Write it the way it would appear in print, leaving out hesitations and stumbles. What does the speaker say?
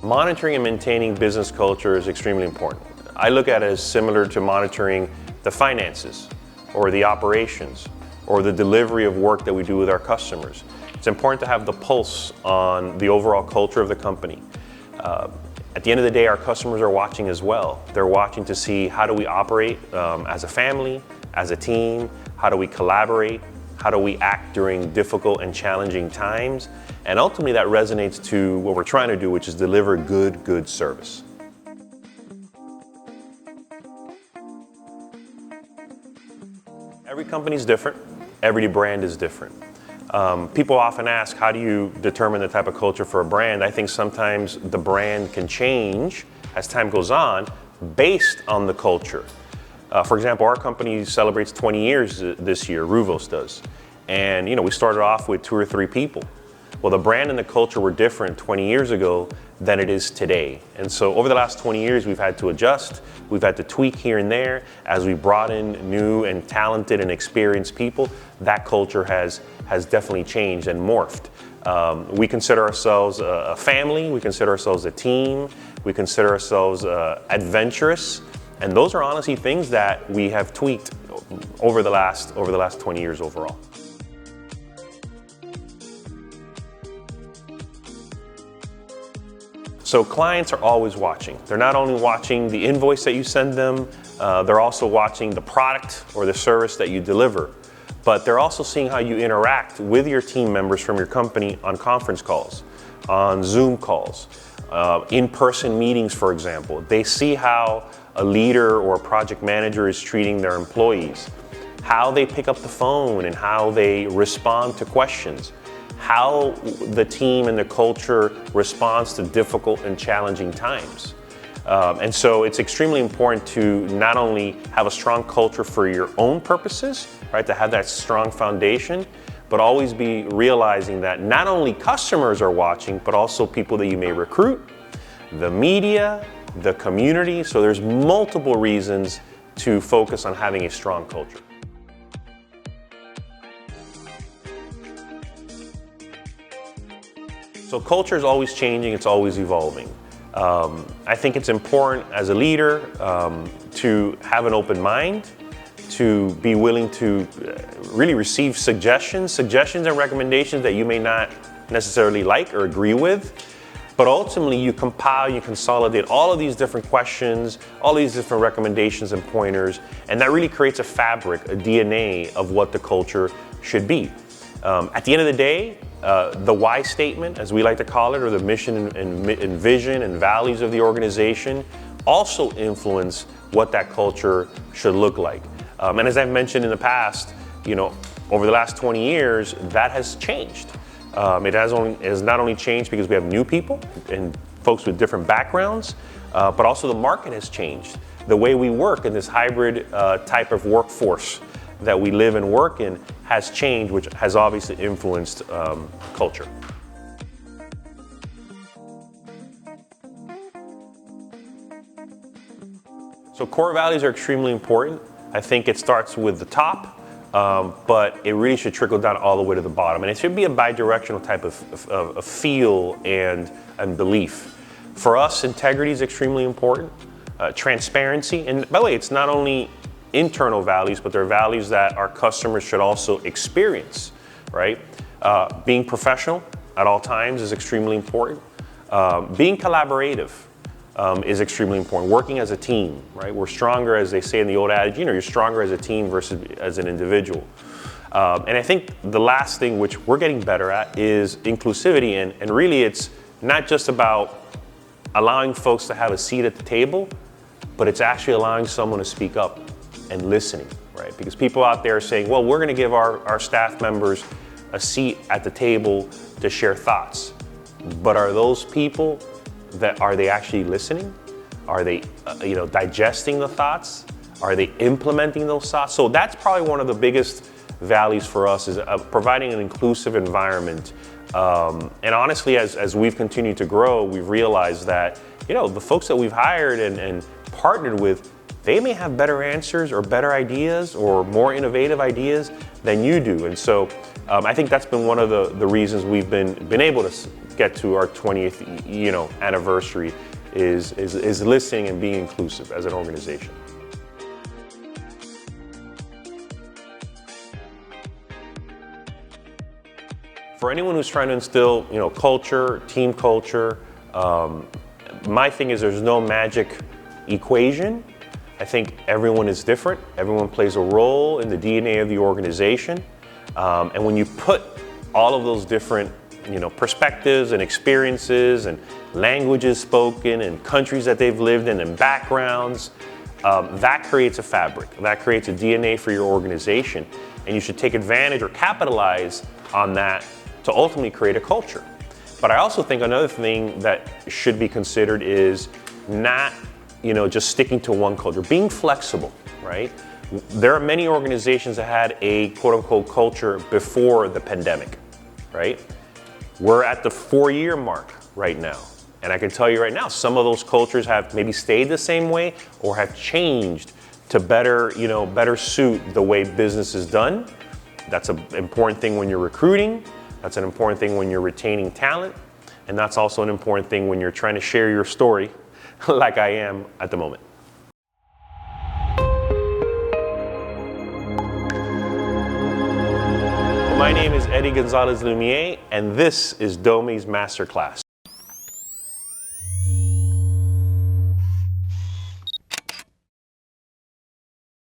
Monitoring and maintaining business culture is extremely important. I look at it as similar to monitoring the finances or the operations or the delivery of work that we do with our customers. It's important to have the pulse on the overall culture of the company. At the end of the day, our customers are watching as well. They're watching to see how do we operate as a family, as a team, how do we collaborate, how do we act during difficult and challenging times, and ultimately that resonates to what we're trying to do, which is deliver good service. Every company is different, every brand is different. People often ask, how do you determine the type of culture for a brand? I think sometimes the brand can change as time goes on based on the culture. For example, our company celebrates 20 years this year, Ruvos does. And we started off with 2 or 3 people. Well, the brand and the culture were different 20 years ago than it is today. And so over the last 20 years, we've had to adjust, we've had to tweak here and there. As we brought in new and talented and experienced people, that culture has definitely changed and morphed. We consider ourselves a family, we consider ourselves a team, we consider ourselves adventurous. And those are honestly things that we have tweaked over the last 20 years overall. So clients are always watching. They're not only watching the invoice that you send them, they're also watching the product or the service that you deliver. But they're also seeing how you interact with your team members from your company on conference calls, on Zoom calls, in-person meetings, for example. They see how a leader or a project manager is treating their employees, how they pick up the phone and how they respond to questions, how the team and the culture responds to difficult and challenging times. And so it's extremely important to not only have a strong culture for your own purposes, right, to have that strong foundation, but always be realizing that not only customers are watching, but also people that you may recruit, the media, the community. So there's multiple reasons to focus on having a strong culture. So culture is always changing, it's always evolving. I think it's important as a leader to have an open mind, to be willing to really receive suggestions and recommendations that you may not necessarily like or agree with. But ultimately you compile, you consolidate all of these different questions, all these different recommendations and pointers, and that really creates a fabric, a DNA of what the culture should be. At the end of the day, the why statement, as we like to call it, or the mission and vision and values of the organization also influence what that culture should look like. And as I've mentioned in the past, over the last 20 years, that has changed. It has not only changed because we have new people and folks with different backgrounds, but also the market has changed. The way we work in this hybrid type of workforce that we live and work in has changed, which has obviously influenced culture. So core values are extremely important. I think it starts with the top, but it really should trickle down all the way to the bottom. And it should be a bi-directional type of feel and belief. For us, integrity is extremely important. Transparency, and by the way, it's not only internal values, but they're values that our customers should also experience, right? Being professional at all times is extremely important. Being collaborative is extremely important. Working as a team, right? We're stronger, as they say in the old adage, you're stronger as a team versus as an individual. And I think the last thing which we're getting better at is inclusivity, and really it's not just about allowing folks to have a seat at the table, but it's actually allowing someone to speak up and listening, right? Because people out there are saying, well, we're gonna give our staff members a seat at the table to share thoughts. But are those people are they actually listening? Are they, digesting the thoughts? Are they implementing those thoughts? So that's probably one of the biggest values for us is providing an inclusive environment And honestly, as we've continued to grow, we've realized that, the folks that we've hired and partnered with, they may have better answers or better ideas or more innovative ideas than you do. And so I think that's been one of the reasons we've been able to get to our 20th anniversary is listening and being inclusive as an organization. For anyone who's trying to instill, culture, team culture, my thing is there's no magic equation. I think everyone is different. Everyone plays a role in the DNA of the organization. And when you put all of those different, perspectives and experiences and languages spoken and countries that they've lived in and backgrounds, that creates a fabric. That creates a DNA for your organization. And you should take advantage or capitalize on that to ultimately create a culture. But I also think another thing that should be considered is not, just sticking to one culture, being flexible, right? There are many organizations that had a quote unquote culture before the pandemic, right? We're at the 4-year mark right now. And I can tell you right now, some of those cultures have maybe stayed the same way or have changed to better suit the way business is done. That's an important thing when you're recruiting. That's an important thing when you're retaining talent. And that's also an important thing when you're trying to share your story like I am at the moment. My name is Eddie Gonzalez Lumiere, and this is Domi's Masterclass.